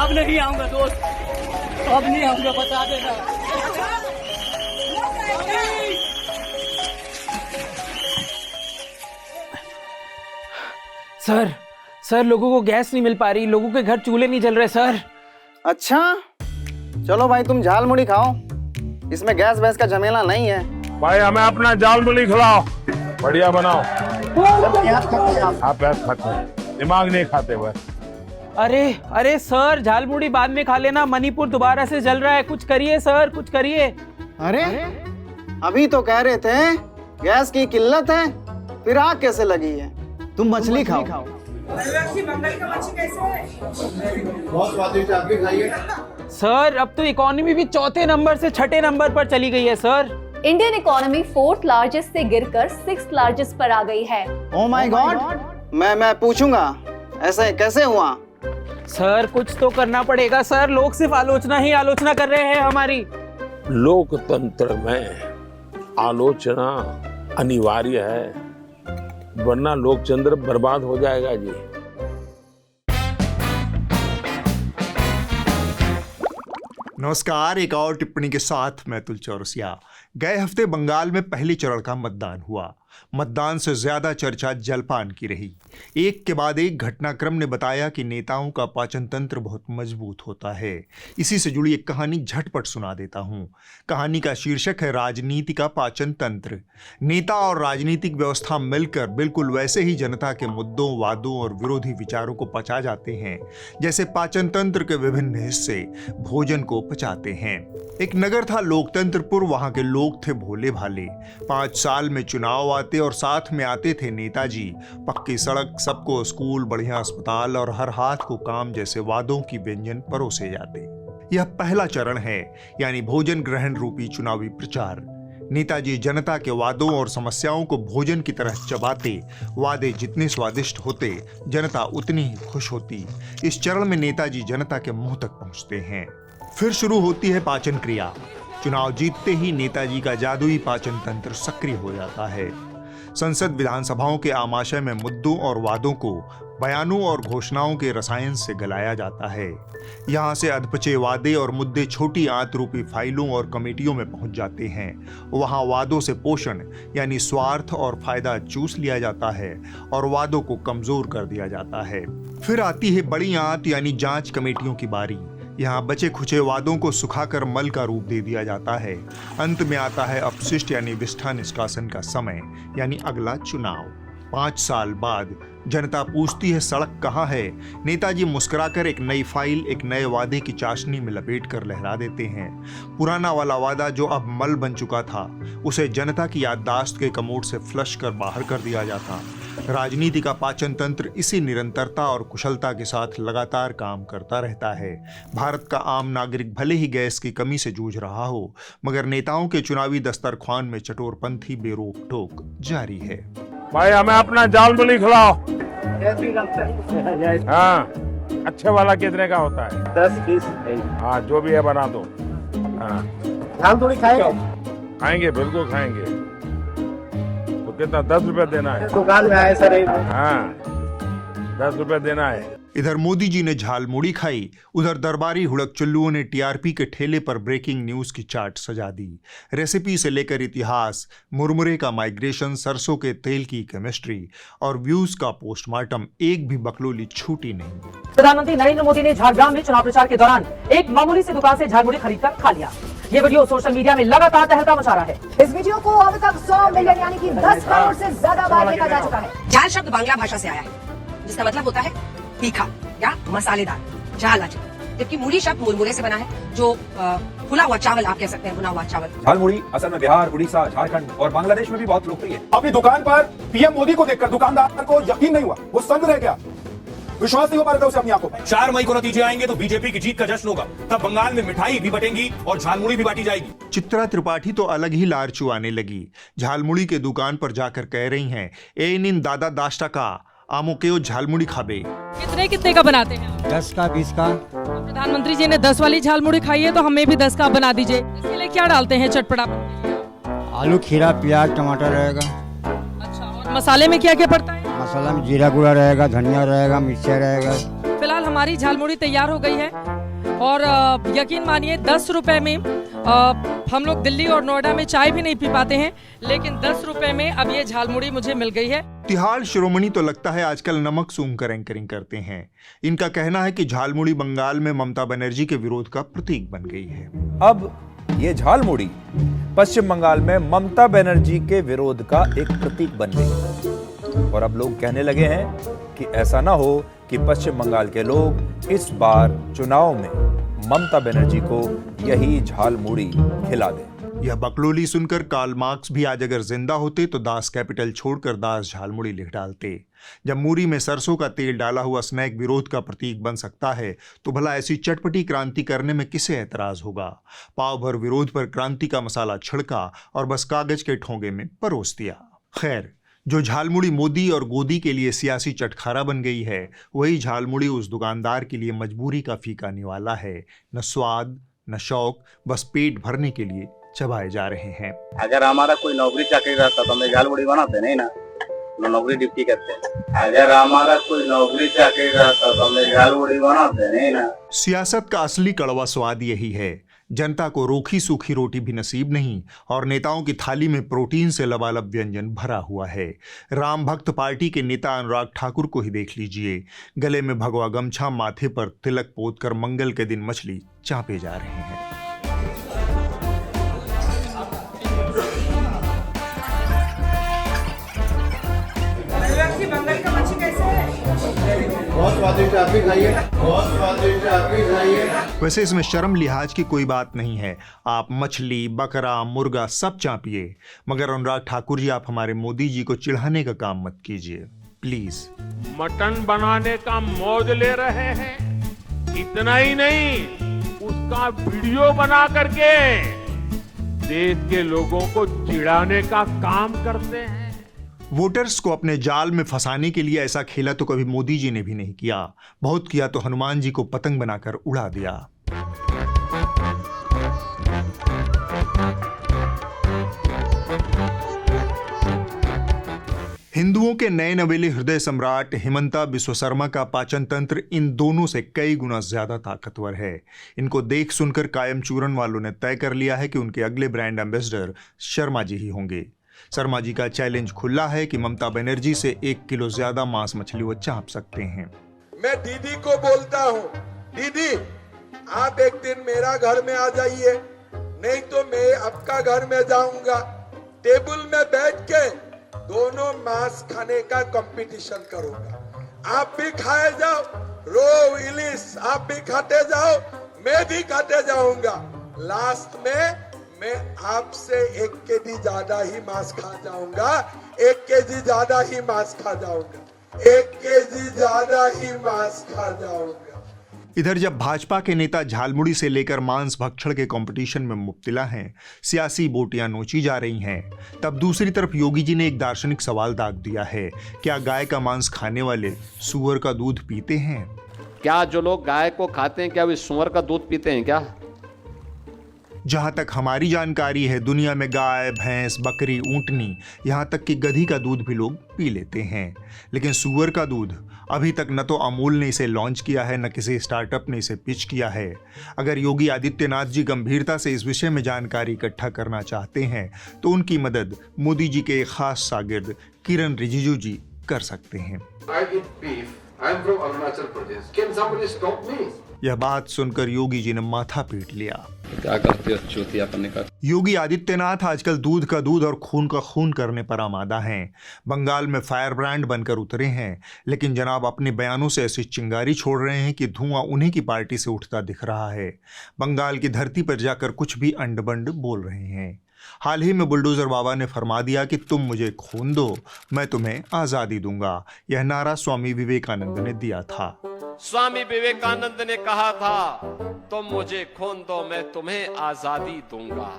अब नहीं आऊंगा दोस्त, अब नहीं आऊंगा, बता देना। सर लोगों को गैस नहीं मिल पा रही, लोगों के घर चूल्हे नहीं जल रहे सर। अच्छा चलो भाई तुम झाल मुड़ी खाओ, इसमें गैस वैस का झमेला नहीं है। भाई हमें अपना झाल मुड़ी खिलाओ, बढ़िया बनाओ। आप खाते हैं, दिमाग नहीं खाते बस। अरे सर झालमुड़ी बाद में खा लेना, मणिपुर दोबारा से जल रहा है, कुछ करिए सर, कुछ करिए। अरे अभी तो कह रहे थे गैस की किल्लत है, फिर आग कैसे लगी है? तुम मछली खाओ। बहुत स्वादिष्ट, आप भी खाइए। सर अब तो इकोनॉमी भी चौथे नंबर से छठे नंबर पर चली गई है sir. Indian economy 4th largest से गिरकर 6th लार्जेस्ट पर आ गई है। ओह माय गॉड, मैं पूछूंगा ऐसे कैसे हुआ? सर कुछ तो करना पड़ेगा सर, लोग सिर्फ आलोचना ही आलोचना कर रहे हैं हमारी। लोकतंत्र में आलोचना अनिवार्य है, वरना लोकतंत्र बर्बाद हो जाएगा जी। नमस्कार, एक और टिप्पणी के साथ मैं तुल चौरसिया। गए हफ्ते बंगाल में पहले चरण का मतदान हुआ। मतदान से ज्यादा चर्चा जलपान की रही। एक के बाद एक घटनाक्रम ने बताया कि नेताओं का पाचन तंत्र बहुत मजबूत होता है। इसी से जुड़ी एक कहानी झटपट सुना देता हूं। कहानी का शीर्षक है राजनीति का पाचन तंत्र। नेता और राजनीतिक व्यवस्था मिलकर बिल्कुल वैसे ही जनता के मुद्दों, वादों और विरोधी विचारों को पचा जाते हैं जैसे पाचन तंत्र के विभिन्न हिस्से भोजन को पचाते हैं। एक नगर था लोकतंत्रपुर, वहां के लोग थे भोले भाले। 5 साल में चुनाव आते और साथ में आते थे नेताजी। पक्की सड़क, सबको स्कूल, बढ़िया अस्पताल और हर हाथ को काम जैसे वादों की व्यंजन परोसे जाते। यह पहला चरण है, यानी भोजन ग्रहण रूपी चुनावी प्रचार। नेताजी जनता के वादों और समस्याओं को भोजन की तरह चबाते। वादे जितने स्वादिष्ट होते, जनता उतनी ही खुश होती। इस चरण में नेताजी जनता के मुंह तक पहुंचते हैं। फिर शुरू होती है पाचन क्रिया। चुनाव जीतते ही नेताजी का जादुई पाचन तंत्र सक्रिय हो जाता है। संसद विधानसभाओं के आमाशय में मुद्दों और वादों को बयानों और घोषणाओं के रसायन से गलाया जाता है। यहाँ से अधपचे वादे और मुद्दे छोटी आंत रूपी फाइलों और कमेटियों में पहुंच जाते हैं। वहाँ वादों से पोषण यानी स्वार्थ और फायदा चूस लिया जाता है और वादों को कमजोर कर दिया जाता है। फिर आती है बड़ी आंत यानी जांच कमेटियों की बारी। यहाँ बचे खुचे वादों को सुखाकर मल का रूप दे दिया जाता है। अंत में आता है अपशिष्ट यानी विष्ठा निष्कासन का समय, यानी अगला चुनाव। 5 साल बाद जनता पूछती है सड़क कहाँ है। नेताजी मुस्कुराकर एक नई फाइल, एक नए वादे की चाशनी में लपेट कर लहरा देते हैं। पुराना वाला वादा जो अब मल बन चुका था, उसे जनता की याददाश्त के कमोड से फ्लश कर बाहर कर दिया जाता। राजनीति का पाचन तंत्र इसी निरंतरता और कुशलता के साथ लगातार काम करता रहता है। भारत का आम नागरिक भले ही गैस की कमी से जूझ रहा हो, मगर नेताओं के चुनावी दस्तरख्वान में चटोरपंथी बेरोक टोक जारी है। भाई हमें अपना झाल मुड़ी खिलाओ। हाँ, अच्छे वाला कितने का होता है? 10-20। हाँ, जो भी है बना दो। हाँ, झाल मुड़ी खाएगा? खाएंगे, बिल्कुल खाएंगे। तो कितना 10 रुपए देना है? दुकान में आए सर। हाँ, 10 रुपए देना है। इधर मोदी जी ने झाल मुड़ी खाई, उधर दरबारी हुड़क चुल्लुओं ने टीआरपी के ठेले पर ब्रेकिंग न्यूज की चार्ट सजा दी। रेसिपी से लेकर इतिहास, मुरमुरे का माइग्रेशन, सरसों के तेल की केमिस्ट्री और व्यूज का पोस्टमार्टम, एक भी बकलोली छूटी नहीं। प्रधानमंत्री नरेंद्र मोदी ने झारग्राम में चुनाव प्रचार के दौरान एक मामूली सी दुकान से झालमुड़ी खरीदकर खा लिया। ये वीडियो सोशल मीडिया में लगातार तहलका मचा रहा है। इस वीडियो को अब तक 100 मिलियन यानी कि 10 करोड़ से ज्यादा बार देखा जा चुका है। झाल शब्द बांग्ला भाषा से आया है, जिसका मतलब होता है तीखा या मसालेदार, झाल। जबकि मुड़ी शब्द मुरमुरे से बना है, जो फुला हुआ चावल आप कह सकते हैं, भुना हुआ चावल। झाल मुड़ी असल में बिहार, उड़ीसा, झारखंड और बांग्लादेश में भी बहुत लोकप्रिय है। अपनी दुकान पर पीएम मोदी को देखकर दुकानदार को यकीन नहीं हुआ, वो संग रह गया, विश्वास नहीं हो पा रहा था उसे अपनी आंखों पर। 4 मई को नतीजे आएंगे तो बीजेपी की जीत का जश्न होगा। तब बंगाल में मिठाई भी बटेंगी और झालमुड़ी भी बांटी जाएगी। चित्रा त्रिपाठी तो अलग ही लार चुआने लगी। झालमुड़ी के दुकान पर जाकर कह रही हैं, ए निन दादा दाष्टा का आमो के झालमुड़ी खाबे। कितने का बनाते हैं? 10 का 20 का। प्रधानमंत्री जी ने 10 वाली झालमुड़ी खाई है, तो हमें भी 10 का बना दीजिए। इसके लिए क्या डालते हैं चटपटा? आलू, खीरा, प्याज, टमाटर रहेगा। अच्छा, और मसाले में क्या क्या पड़ता है? मसाला में जीरा गुड़ा रहेगा, धनिया रहेगा, मिर्चा रहेगा। फिलहाल हमारी झालमुड़ी तैयार हो गई है। और यकीन मानिए 10 रुपए में हम लोग दिल्ली और नोएडा में चाय भी नहीं पी पाते हैं, लेकिन 10 रुपए में अब ये झालमुड़ी मुझे मिल गई है। तिहाड़ शिरोमणि तो लगता है आजकल नमक सूंघ कर एंकरिंग करते हैं। इनका कहना है कि झालमुड़ी बंगाल में ममता बनर्जी के विरोध का प्रतीक बन गई है। अब ये झालमुड़ी पश्चिम बंगाल में ममता बनर्जी के विरोध का एक प्रतीक बन गई और अब लोग कहने लगे हैं कि ऐसा ना हो कि पश्चिम बंगाल के लोग इस बार चुनाव में ममता बनर्जी को यही झालमुड़ी खिला दें। यह बकलोली सुनकर कार्ल मार्क्स भी आज अगर जिंदा होते तो दास कैपिटल छोड़कर दास झालमुड़ी लिख डालते। जब मूरी में सरसों का तेल डाला हुआ स्नैक विरोध का प्रतीक बन सकता है तो भला ऐसी चटपटी क्रांति करने में किसे ऐतराज होगा। पाव भर विरोध पर क्रांति का मसाला छिड़का और बस कागज के ठोंगे में परोस दिया। खैर, जो झालमुड़ी मोदी और गोदी के लिए सियासी चटखारा बन गई है, वही झालमुड़ी उस दुकानदार के लिए मजबूरी का फीका निवाला है। न स्वाद न शौक, बस पेट भरने के लिए चबाए जा रहे हैं। अगर हमारा कोई नौकरी चाकरी रहता तो हमें झालमुड़ी बनाते नहीं ना, नौकरी ड्यूटी करते हैं। अगर हमारा कोई नौकरी चाकरी रहता तो हमें झालमुड़ी बनाते नहीं ना। सियासत का असली कड़वा स्वाद यही है। जनता को रूखी सूखी रोटी भी नसीब नहीं और नेताओं की थाली में प्रोटीन से लबालब व्यंजन भरा हुआ है। राम भक्त पार्टी के नेता अनुराग ठाकुर को ही देख लीजिए, गले में भगवा गमछा, माथे पर तिलक पोतकर मंगल के दिन मछली चापे जा रहे हैं। बहुत स्वादिष्ट, आप भी खाइए। बहुत स्वादिष्ट, आप भी खाइए। वैसे इसमें शर्म लिहाज की कोई बात नहीं है। आप मछली, बकरा, मुर्गा सब चापिए, मगर अनुराग ठाकुर जी, आप हमारे मोदी जी को चिढ़ाने का काम मत कीजिए प्लीज। मटन बनाने का मौज ले रहे हैं, इतना ही नहीं उसका वीडियो बना करके देश के लोगों को चिढ़ाने का काम करते हैं। वोटर्स को अपने जाल में फंसाने के लिए ऐसा खेला तो कभी मोदी जी ने भी नहीं किया। बहुत किया तो हनुमान जी को पतंग बनाकर उड़ा दिया। हिंदुओं के नए नवेले हृदय सम्राट हिमंता बिस्व शर्मा का पाचन तंत्र इन दोनों से कई गुना ज्यादा ताकतवर है। इनको देख सुनकर कायम चूरन वालों ने तय कर लिया है कि उनके अगले ब्रांड एम्बेसडर शर्मा जी ही होंगे। शर्मा जी का चैलेंज खुला है कि ममता बनर्जी से 1 किलो ज्यादा मांस मछली वो चाप सकते हैं। मैं दीदी को बोलता हूँ, दीदी आप एक दिन मेरा घर में आ जाइए, नहीं तो मैं आपका घर में जाऊंगा। टेबल में बैठ के दोनों मांस खाने का कंपटीशन करूंगा। आप भी खाए जाओ, रो इलिस आप भी खाते जाओ, मैं भी खाते जाऊंगा। लास्ट में मैं आपसे 1 केजी ज्यादा ही मांस खा जाऊंगा, 1 केजी ज्यादा ही मांस खा जाऊंगा, 1 केजी ज्यादा ही मांस खा जाऊंगा। इधर जब भाजपा के नेता झालमुड़ी से लेकर मांस भक्षण के कंपटीशन में मुब्तिला हैं, सियासी बोटियां नोची जा रही हैं, तब दूसरी तरफ योगी जी ने एक दार्शनिक सवाल दाग दिया है। क्या गाय का मांस खाने वाले सुअर का दूध पीते हैं? क्या जो लोग गाय को खाते हैं क्या वे सुअर का दूध पीते हैं क्या? जहां तक हमारी जानकारी है, दुनिया में गाय, भैंस, बकरी, ऊंटनी, यहां तक कि गधी का दूध भी लोग पी लेते हैं, लेकिन सुअर का दूध अभी तक न तो अमूल ने इसे लॉन्च किया है, न किसी स्टार्टअप ने इसे पिच किया है। अगर योगी आदित्यनाथ जी गंभीरता से इस विषय में जानकारी इकट्ठा करना चाहते हैं तो उनकी मदद मोदी जी के एक खास शागिर्द किरण रिजिजू जी कर सकते हैं। यह बात सुनकर योगी जी ने माथा पीट लिया। क्या करते हो चूतिया करने का? योगी आदित्यनाथ आजकल दूध का दूध और खून का खून करने पर आमादा हैं। बंगाल में फायर ब्रांड बनकर उतरे हैं, लेकिन जनाब अपने बयानों से ऐसी चिंगारी छोड़ रहे हैं कि धुआं उन्हीं की पार्टी से उठता दिख रहा है। बंगाल की धरती पर जाकर कुछ भी अंड बंड बोल रहे हैं। हाल ही में बुलडोजर बाबा ने फरमा दिया कि तुम मुझे खून दो, मैं तुम्हें आज़ादी दूंगा। यह नारा स्वामी विवेकानंद ने दिया था। स्वामी विवेकानंद ने कहा था, तुम मुझे खून दो, मैं तुम्हें आजादी दूंगा।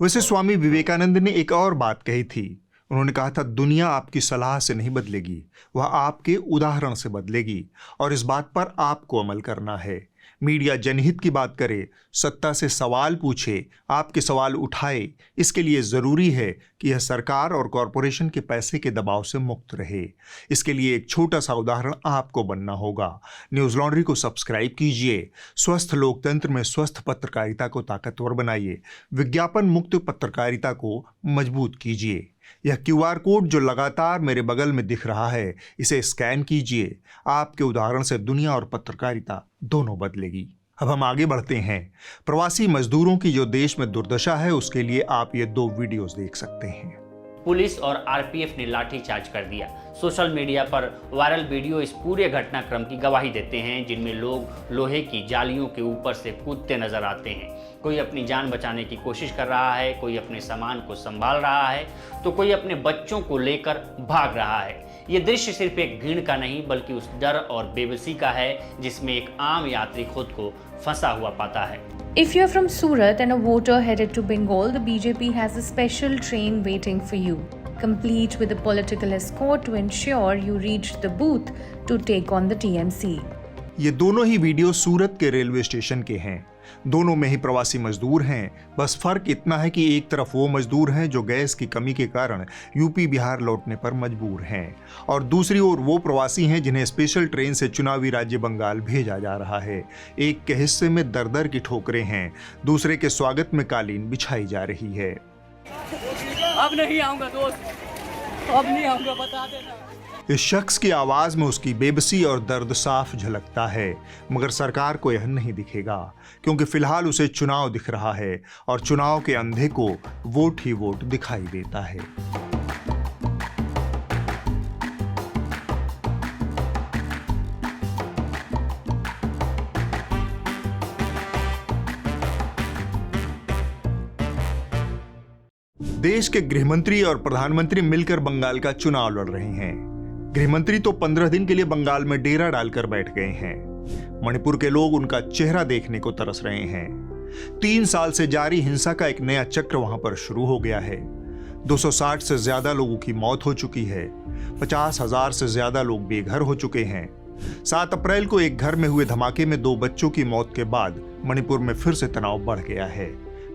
वैसे स्वामी विवेकानंद ने एक और बात कही थी। उन्होंने कहा था, दुनिया आपकी सलाह से नहीं बदलेगी, वह आपके उदाहरण से बदलेगी, और इस बात पर आपको अमल करना है। मीडिया जनहित की बात करे, सत्ता से सवाल पूछे, आपके सवाल उठाए। इसके लिए ज़रूरी है कि यह सरकार और कॉरपोरेशन के पैसे के दबाव से मुक्त रहे। इसके लिए एक छोटा सा उदाहरण आपको बनना होगा। न्यूज़ लॉन्ड्री को सब्सक्राइब कीजिए। स्वस्थ लोकतंत्र में स्वस्थ पत्रकारिता को ताकतवर बनाइए। विज्ञापन मुक्त पत्रकारिता को मजबूत कीजिए। यह QR कोड जो लगातार मेरे बगल में दिख रहा है, इसे स्कैन कीजिए। आपके उदाहरण से दुनिया और पत्रकारिता दोनों बदलेगी। अब हम आगे बढ़ते हैं। प्रवासी मजदूरों की जो देश में दुर्दशा है, उसके लिए आप ये 2 वीडियोस देख सकते हैं। पुलिस और RPF ने लाठीचार्ज कर दिया। सोशल मीडिया पर वायरल वीडियो इस पूरे घटनाक्रम की गवाही देते हैं, जिनमें लोग लोहे की जालियों के ऊपर से कूदते नजर आते हैं। कोई अपनी जान बचाने की कोशिश कर रहा है, कोई अपने सामान को संभाल रहा है, तो कोई अपने बच्चों को लेकर भाग रहा है। ये दृश्य सिर्फ एक घृण का नहीं, बल्कि उस डर और बेबसी का है जिसमें एक आम यात्री खुद को फंसा हुआ पाता है। If you're from Surat and a voter headed to Bengal, the BJP has a special train waiting for you, complete with a political escort to ensure you reach the booth to take on the TMC. ये दोनों ही video सूरत के railway station के हैं। दोनों में ही प्रवासी मजदूर हैं। बस फर्क इतना है कि एक तरफ वो मजदूर हैं जो गैस की कमी के कारण यूपी बिहार लौटने पर मजबूर हैं, और दूसरी ओर वो प्रवासी हैं जिन्हें स्पेशल ट्रेन से चुनावी राज्य बंगाल भेजा जा रहा है। एक के हिस्से में दर-दर की ठोकरें हैं, दूसरे के स्वागत में कालीन बिछाई जा रही है। अब नहीं आऊंगा दोस्त, अब नहीं आऊंगा, बता देना। इस शख्स की आवाज में उसकी बेबसी और दर्द साफ झलकता है, मगर सरकार को यह नहीं दिखेगा, क्योंकि फिलहाल उसे चुनाव दिख रहा है और चुनाव के अंधे को वोट ही वोट दिखाई देता है। देश के गृहमंत्री और प्रधानमंत्री मिलकर बंगाल का चुनाव लड़ रहे हैं। गृहमंत्री तो 15 दिन के लिए बंगाल में डेरा डालकर बैठ गए हैं। मणिपुर के लोग उनका चेहरा देखने को तरस रहे हैं। 3 साल से जारी हिंसा का एक नया चक्र वहां पर शुरू हो गया है। 260 से ज्यादा लोगों की मौत हो चुकी है। 50,000 से ज्यादा लोग बेघर हो चुके हैं। 7 अप्रैल को एक घर में हुए धमाके में 2 बच्चों की मौत के बाद मणिपुर में फिर से तनाव बढ़ गया है।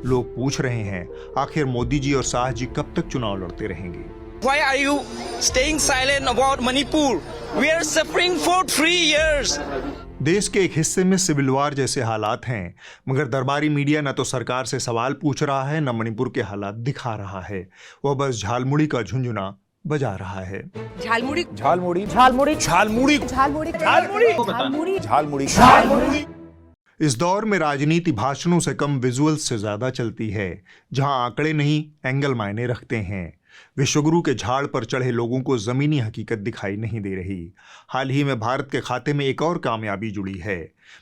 लोग पूछ रहे हैं, आखिर मोदी जी और शाह जी कब तक चुनाव लड़ते रहेंगे? Why are you staying silent about Manipur? We are suffering for 3 years. देश के एक हिस्से में सिविल वार जैसे हालात हैं, मगर दरबारी मीडिया न तो सरकार से सवाल पूछ रहा है, न मणिपुर के हालात दिखा रहा है। वह बस झालमुड़ी का झुंझुना बजा रहा है। झालमुड़ी झालमुड़ी झालमुड़ी झालमुड़ी झालमुड़ी झालमुड़ी झालमुड़ी झालमुड़ी। इस दौर में राजनीति भाषणों से कम विजुअल्स से ज्यादा चलती है, जहां आंकड़े नहीं एंगल मायने रखते हैं। विश्वगुरु के झाड़ पर चढ़े लोगों को जमीनी हकीकत दिखाई नहीं दे रही। हाल ही में भारत के खाते में एक और कामयाबी जुड़ी है।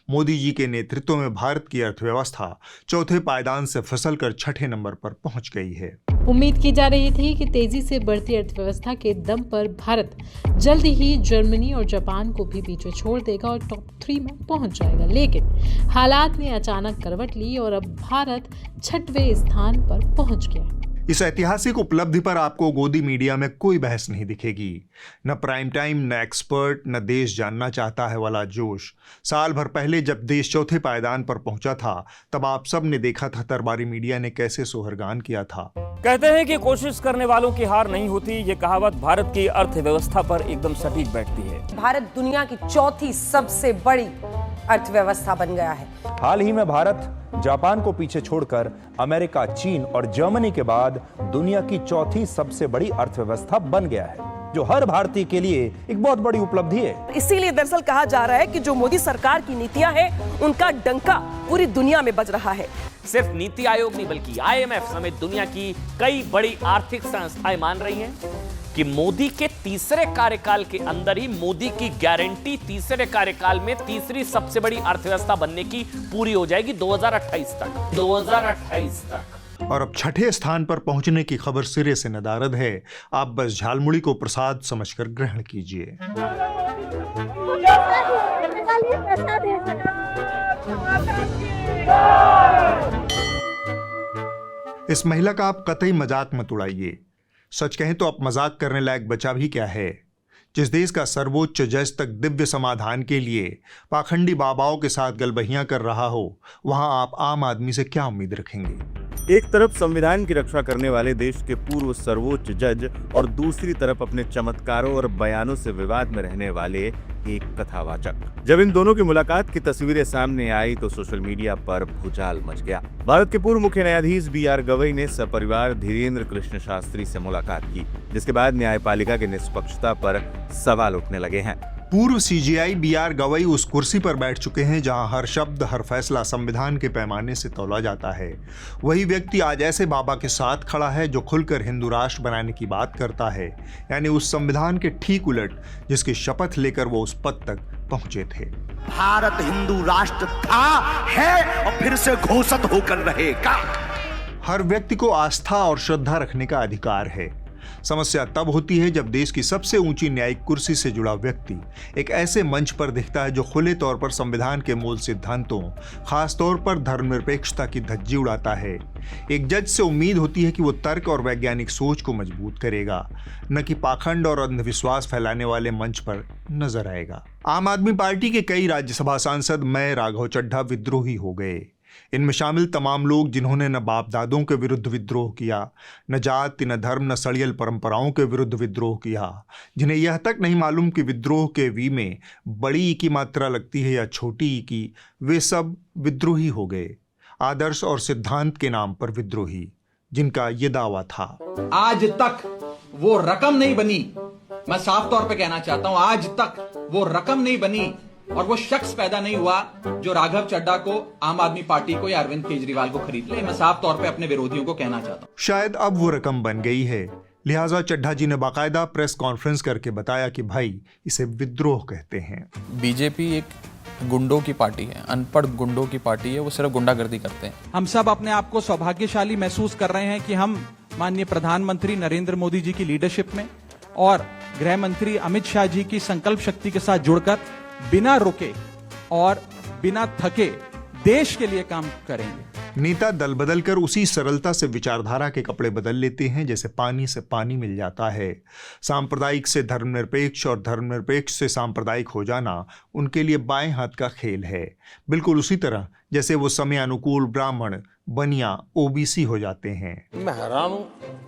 मोदी जी के नेतृत्व में भारत की अर्थव्यवस्था चौथे पायदान से फिसलकर 6ठे नंबर पर पहुंच गई है। उम्मीद की जा रही थी कि तेजी से बढ़ती अर्थव्यवस्था के दम पर भारत जल्द ही जर्मनी और जापान को भी पीछे छोड़ देगा और टॉप 3 में पहुंच जाएगा, लेकिन हालात ने अचानक करवट ली और अब भारत 6वें स्थान पर पहुंच गया। इस ऐतिहासिक उपलब्धि पर आपको गोदी मीडिया में कोई बहस नहीं दिखेगी। न प्राइम टाइम, न एक्सपर्ट, न देश जानना चाहता है वाला जोश। साल भर पहले जब देश चौथे पायदान पर पहुंचा था, तब आप सब ने देखा था दरबारी मीडिया ने कैसे सोहरगान किया था। कहते हैं कि कोशिश करने वालों की हार नहीं होती। ये कहावत भारत की अर्थव्यवस्था पर एकदम सटीक बैठती है। भारत दुनिया की चौथी सबसे बड़ी अर्थव्यवस्था बन गया है। हाल ही में भारत जापान को पीछे छोड़कर अमेरिका, चीन और जर्मनी के बाद दुनिया की चौथी सबसे बड़ी अर्थव्यवस्था बन गया है, जो हर भारतीय के लिए एक बहुत बड़ी उपलब्धि है। इसीलिए दरअसल कहा जा रहा है कि जो मोदी सरकार की नीतियां हैं, उनका डंका पूरी दुनिया में बज रहा है। सिर्फ नीति आयोग नहीं बल्कि IMF समेत दुनिया की कई बड़ी आर्थिक संस्थाएं मान रही हैं कि मोदी के तीसरे कार्यकाल के अंदर ही मोदी की गारंटी तीसरे कार्यकाल में तीसरी सबसे बड़ी अर्थव्यवस्था बनने की पूरी हो जाएगी 2028 तक। और अब 6ठे स्थान पर पहुंचने की खबर सिरे से नदारद है। आप बस झालमुड़ी को प्रसाद समझकर ग्रहण कीजिए। इस महिला का आप कतई मजाक मत उड़ाइए। सच कहें तो आप मजाक करने लायक बचा भी क्या है। जिस देश का सर्वोच्च जज तक दिव्य समाधान के लिए पाखंडी बाबाओं के साथ गलबहियां कर रहा हो, वहां आप आम आदमी से क्या उम्मीद रखेंगे? एक तरफ संविधान की रक्षा करने वाले देश के पूर्व सर्वोच्च जज और दूसरी तरफ अपने चमत्कारों और बयानों से विवाद में रहने वाले एक कथावाचक। जब इन दोनों की मुलाकात की तस्वीरें सामने आई तो सोशल मीडिया पर भूचाल मच गया। भारत के पूर्व मुख्य न्यायाधीश B.R. गवई ने सपरिवार धीरेन्द्र कृष्ण शास्त्री से मुलाकात की, जिसके बाद न्यायपालिका की निष्पक्षता पर सवाल उठने लगे हैं। पूर्व CJI B.R. गवई उस कुर्सी पर बैठ चुके हैं जहां हर शब्द, हर फैसला संविधान के पैमाने से तौला जाता है। वही व्यक्ति आज ऐसे बाबा के साथ खड़ा है जो खुलकर हिंदू राष्ट्र बनाने की बात करता है, यानी उस संविधान के ठीक उलट जिसकी शपथ लेकर वो उस पद तक पहुंचे थे। भारत हिंदू राष्ट्र था, है और फिर से घोषित होकर रहेगा। हर व्यक्ति को आस्था और श्रद्धा रखने का अधिकार है। समस्या तब होती है जब देश की सबसे ऊंची न्यायिक कुर्सी से जुड़ा व्यक्ति एक ऐसे मंच पर दिखता है जो खुले तौर पर संविधान के मूल सिद्धांतों, खास तौर पर धर्मनिरपेक्षता की धज्जी उड़ाता है। एक जज से उम्मीद होती है कि वो तर्क और वैज्ञानिक सोच को मजबूत करेगा, न कि पाखंड और अंधविश्वास फैलाने वाले मंच पर नजर आएगा। आम आदमी पार्टी के कई राज्यसभा सांसद मैं राघव चड्ढा विद्रोही हो गए। इनमें शामिल तमाम लोग जिन्होंने न बाप दादों के विरुद्ध विद्रोह किया, न जाति, न धर्म, न सड़ियल परंपराओं के विरुद्ध विद्रोह किया, जिन्हें यह तक नहीं मालूम कि विद्रोह के वी में बड़ी ई की मात्रा लगती है या छोटी ई की, वे सब विद्रोही हो गए। आदर्श और सिद्धांत के नाम पर विद्रोही, जिनका ये दावा था। आज तक वो रकम नहीं बनी, मैं साफ तौर पे कहना चाहता हूं, आज तक वो रकम नहीं बनी और वो शख्स पैदा नहीं हुआ जो राघव चड्ढा को, आम आदमी पार्टी को या अरविंद केजरीवाल को खरीद ले। मैं साफ तौर पे अपने विरोधियों को कहना चाहता हूं। शायद अब वो रकम बन गई है, लिहाजा चड्ढा जी ने बाकायदा प्रेस कॉन्फ्रेंस करके बताया कि भाई इसे विद्रोह कहते हैं। बीजेपी एक गुंडों की पार्टी है, अनपढ़ गुंडों की पार्टी है, वो सिर्फ गुंडागर्दी करते हैं। हम सब अपने आप को सौभाग्यशाली महसूस कर रहे हैं कि हम माननीय प्रधानमंत्री नरेंद्र मोदी जी की लीडरशिप में और गृह मंत्री अमित शाह जी की संकल्प शक्ति के साथ जुड़कर बिना रुके और बिना थके देश के लिए काम करेंगे। नेता दल बदल कर उसी सरलता से विचारधारा के कपड़े बदल लेते हैं जैसे पानी से पानी मिल जाता है। सांप्रदायिक से धर्मनिरपेक्ष और धर्मनिरपेक्ष से सांप्रदायिक हो जाना उनके लिए बाएं हाथ का खेल है, बिल्कुल उसी तरह जैसे वो समय अनुकूल ब्राह्मण, बनिया, ओबीसी हो जाते हैं। मैं हैरान हूं,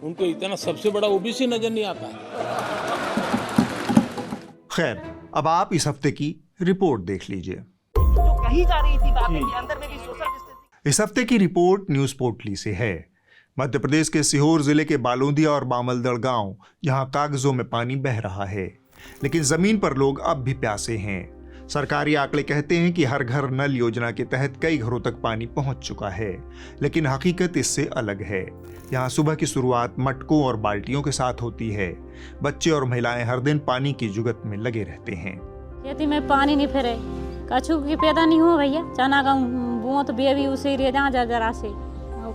उनको इतना सबसे बड़ा ओबीसी नजर नहीं आता है। खैर, अब आप इस हफ्ते की रिपोर्ट देख लीजिए। जो कही जा रही थी बातें के अंदर में भी सोशल डिस्टेंसिंग। इस हफ्ते की रिपोर्ट न्यूज पोर्टली से है। मध्य प्रदेश के सीहोर जिले के बालोदिया और बामलदड़ गांव, जहां कागजों में पानी बह रहा है, लेकिन जमीन पर लोग अब भी प्यासे हैं। सरकारी आंकड़े कहते हैं कि हर घर नल योजना के तहत कई घरों तक पानी पहुंच चुका है, लेकिन हकीकत इससे अलग है। यहाँ सुबह की शुरुआत मटकों और बाल्टियों के साथ होती है। बच्चे और महिलाएं हर दिन पानी की जुगत में लगे रहते हैं। खेती में पानी नहीं फिरे, कछु की पैदा नहीं हो भैया, चना का बुआ तो बेबी उसे रे जरा से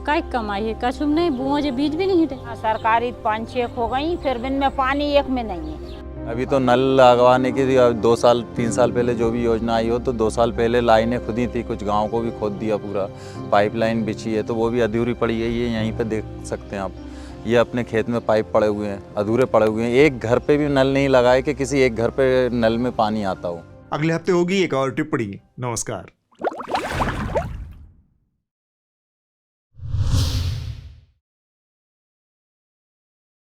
कई कमाई है, कछु नहीं बुआ जो बीज भी नहीं हिटे। सरकारी 5-6 हो गई, फिर दिन में पानी एक में नहीं है। अभी तो नल लगवाने की 2 साल 3 साल पहले जो भी योजना आई हो, तो 2 साल पहले लाइनें खुदी थी, कुछ गांव को भी खोद दिया, पूरा पाइपलाइन बिछी है, तो वो भी अधूरी पड़ी है। ये यहीं पे देख सकते हैं आप, ये अपने खेत में पाइप पड़े हुए हैं, अधूरे पड़े हुए हैं। एक घर पे भी नल नहीं लगाए कि किसी एक घर पे नल में पानी आता हो। अगले हफ्ते होगी एक और टिप्पणी। नमस्कार।